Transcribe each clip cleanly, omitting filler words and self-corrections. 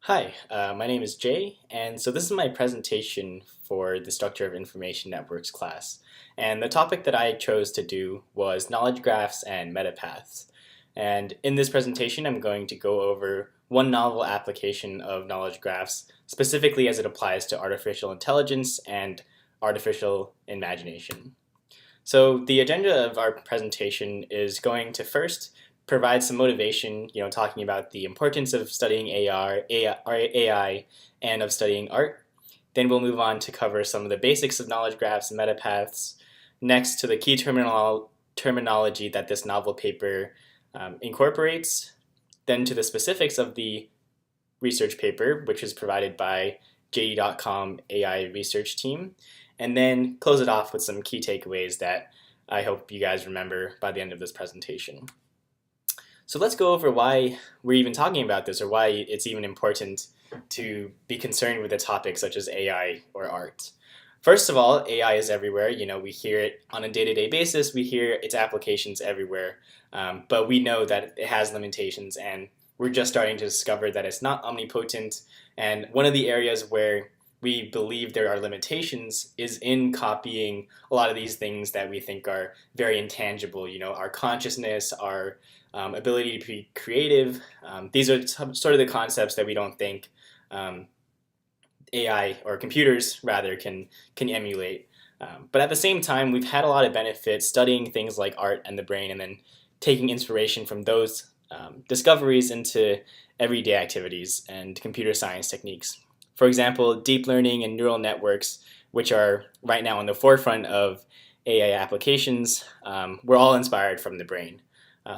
Hi, my name is Jay, and so this is my presentation for the Structure of Information Networks class. And the topic that I chose to do was knowledge graphs and metapaths. And in this presentation, I'm going to go over one novel application of knowledge graphs, specifically as it applies to artificial intelligence and artificial imagination. So the agenda of our presentation is going to first provide some motivation, talking about the importance of studying AI and of studying art. Then we'll move on to cover some of the basics of knowledge graphs and metapaths. Next, to the key terminology that this novel paper incorporates. Then to the specifics of the research paper, which is provided by JD.com AI research team, and then close it off with some key takeaways that I hope you guys remember by the end of this presentation. So let's go over why we're even talking about this, or why it's even important to be concerned with a topic such as AI or art. First of all, AI is everywhere. We hear it on a day-to-day basis. We hear its applications everywhere, but we know that it has limitations, and we're just starting to discover that it's not omnipotent. And one of the areas where we believe there are limitations is in copying a lot of these things that we think are very intangible. Our consciousness, our ability to be creative. These are sort of the concepts that we don't think AI or computers rather can emulate. But at the same time, we've had a lot of benefits studying things like art and the brain, and then taking inspiration from those discoveries into everyday activities and computer science techniques. For example, deep learning and neural networks, which are right now on the forefront of AI applications, were all inspired from the brain.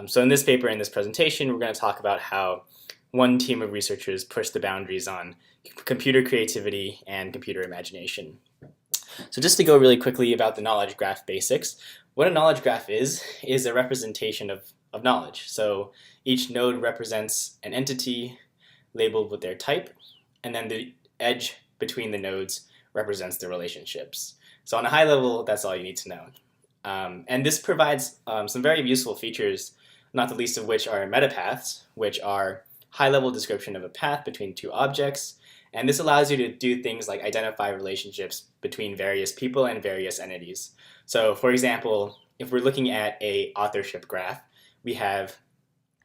So in this paper, in this presentation, we're going to talk about how one team of researchers pushed the boundaries on computer creativity and computer imagination. So just to go really quickly about the knowledge graph basics, what a knowledge graph is a representation of knowledge. So each node represents an entity labeled with their type, and then the edge between the nodes represents the relationships. So on a high level, that's all you need to know. And this provides some very useful features, not the least of which are metapaths, which are high-level description of a path between two objects. And this allows you to do things like identify relationships between various people and various entities. So for example, if we're looking at a authorship graph, we have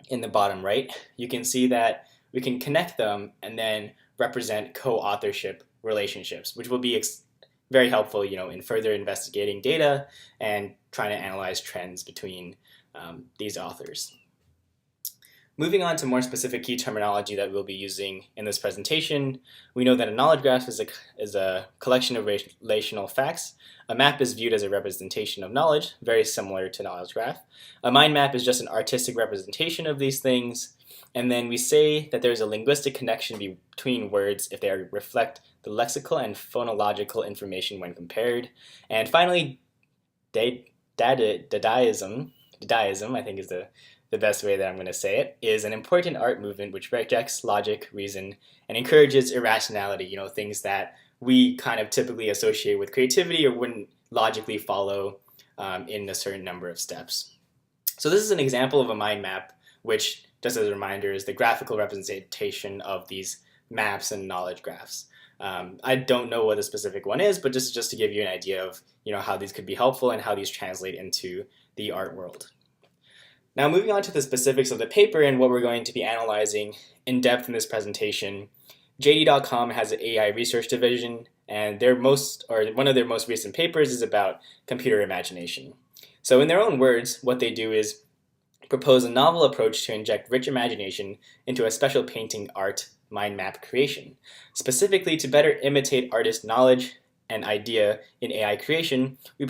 in the bottom right, you can see that we can connect them and then represent co-authorship relationships, which will be very helpful, in further investigating data and trying to analyze trends between these authors. Moving on to more specific key terminology that we'll be using in this presentation, we know that a knowledge graph is a collection of relational facts. A map is viewed as a representation of knowledge, very similar to knowledge graph. A mind map is just an artistic representation of these things. And then we say that there's a linguistic connection between words if they reflect the lexical and phonological information when compared. And finally, Dadaism, I think is the best way that I'm going to say it, is an important art movement which rejects logic, reason, and encourages irrationality, things that we kind of typically associate with creativity or wouldn't logically follow in a certain number of steps. So this is an example of a mind map, which, just as a reminder, is the graphical representation of these maps and knowledge graphs. I don't know what the specific one is, but just to give you an idea of how these could be helpful and how these translate into the art world. Now moving on to the specifics of the paper and what we're going to be analyzing in depth in this presentation, JD.com has an AI research division, and one of their most recent papers is about computer imagination. So in their own words, what they do is propose a novel approach to inject rich imagination into a special painting art mind map creation. Specifically, to better imitate artist knowledge and idea in AI creation, we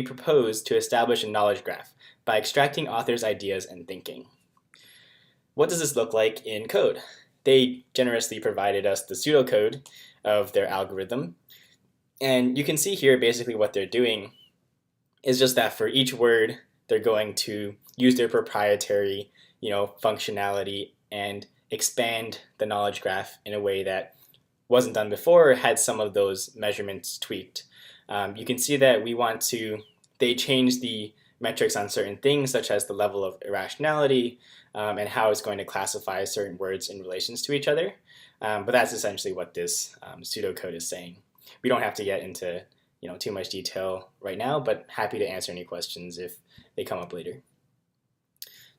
propose to establish a knowledge graph by extracting authors' ideas and thinking. What does this look like in code? They generously provided us the pseudocode of their algorithm. And you can see here basically what they're doing is just that for each word, they're going to use their proprietary, functionality and expand the knowledge graph in a way that wasn't done before or had some of those measurements tweaked. You can see that they changed the metrics on certain things, such as the level of irrationality and how it's going to classify certain words in relations to each other. But that's essentially what this pseudocode is saying. We don't have to get into too much detail right now, but happy to answer any questions if they come up later.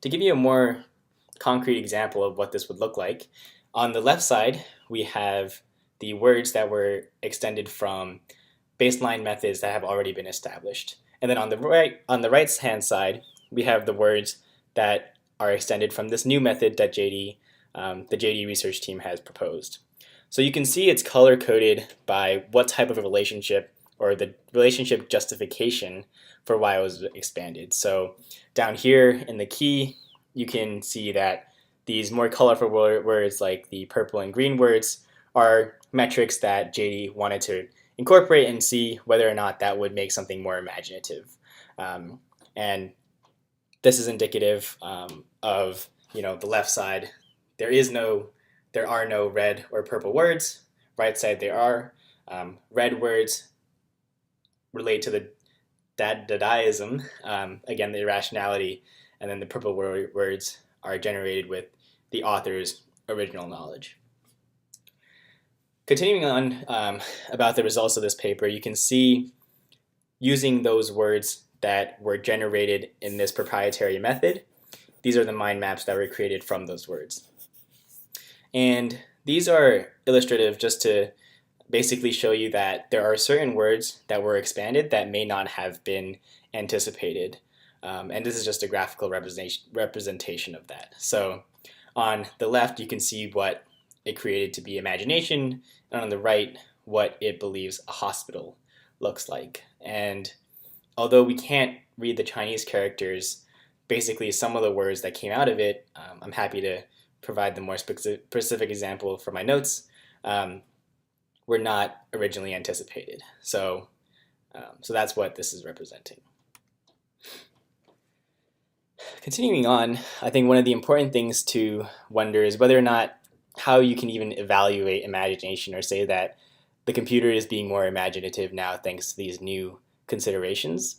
To give you a more concrete example of what this would look like, on the left side, we have the words that were extended from baseline methods that have already been established. And then on the right-hand side, we have the words that are extended from this new method that the JD research team has proposed. So you can see it's color-coded by what type of a relationship or the relationship justification for why it was expanded. So down here in the key, you can see that these more colorful words like the purple and green words are metrics that JD wanted to incorporate and see whether or not that would make something more imaginative. And this is indicative of the left side. There are no red or purple words. Right side there are. Red words relate to the Dadaism, again the irrationality, and then the purple words are generated with the author's original knowledge. Continuing on about the results of this paper, you can see using those words that were generated in this proprietary method, these are the mind maps that were created from those words. And these are illustrative just to basically show you that there are certain words that were expanded that may not have been anticipated. And this is just a graphical representation of that. So on the left, you can see what it created to be imagination, and on the right, what it believes a hospital looks like. And although we can't read the Chinese characters, basically some of the words that came out of it, I'm happy to provide the more specific example for my notes, were not originally anticipated. So that's what this is representing. Continuing on, I think one of the important things to wonder is whether or not how you can even evaluate imagination or say that the computer is being more imaginative now thanks to these new considerations.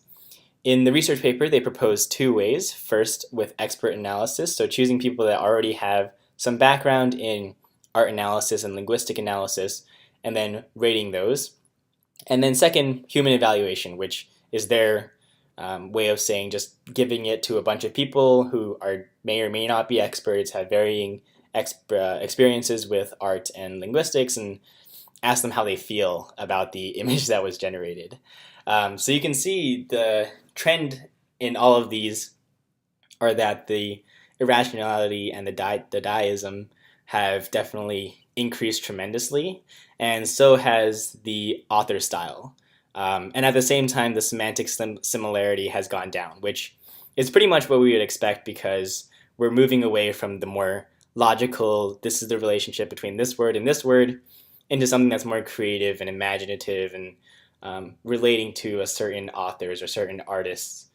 In the research paper, they proposed two ways. First, with expert analysis, so choosing people that already have some background in art analysis and linguistic analysis, and then rating those. And then second, human evaluation, which is their way of saying just giving it to a bunch of people who may or may not be experts, have varying experiences with art and linguistics, and ask them how they feel about the image that was generated. So you can see the trend in all of these are that the irrationality and the Dadaism have definitely increased tremendously, and so has the author style. And at the same time, the semantic similarity has gone down, which is pretty much what we would expect because we're moving away from the more logical, this is the relationship between this word and this word, into something that's more creative and imaginative and relating to a certain author's or certain artist's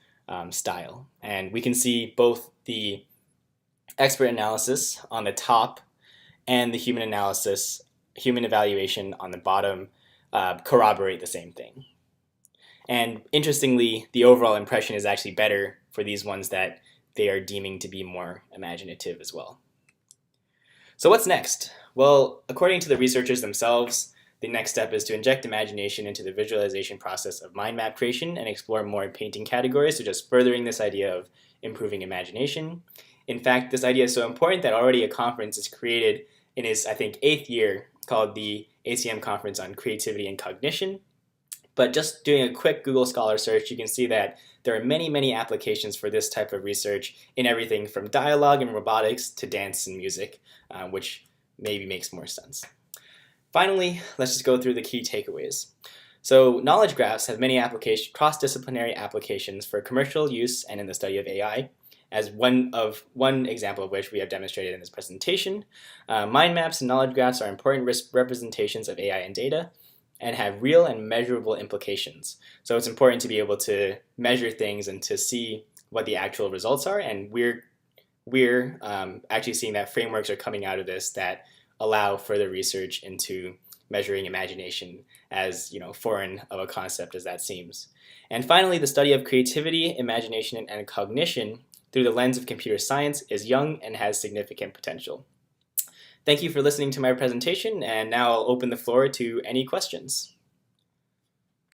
style. And we can see both the expert analysis on the top and the human evaluation on the bottom corroborate the same thing. And interestingly, the overall impression is actually better for these ones that they are deeming to be more imaginative as well. So what's next? Well, according to the researchers themselves, the next step is to inject imagination into the visualization process of mind map creation and explore more painting categories, so just furthering this idea of improving imagination. In fact, this idea is so important that already a conference is created in its, I think, 8th year called the ACM Conference on Creativity and Cognition. But just doing a quick Google Scholar search, you can see that there are many, many applications for this type of research in everything from dialogue and robotics to dance and music, which maybe makes more sense. Finally, let's just go through the key takeaways. So knowledge graphs have many cross-disciplinary applications for commercial use and in the study of AI, as one example of which we have demonstrated in this presentation. Mind maps and knowledge graphs are important representations of AI and data and have real and measurable implications. So it's important to be able to measure things and to see what the actual results are, and we're actually seeing that frameworks are coming out of this that allow further research into measuring imagination, as foreign of a concept as that seems. And finally, the study of creativity, imagination, and cognition through the lens of computer science is young and has significant potential. Thank you for listening to my presentation, and now I'll open the floor to any questions.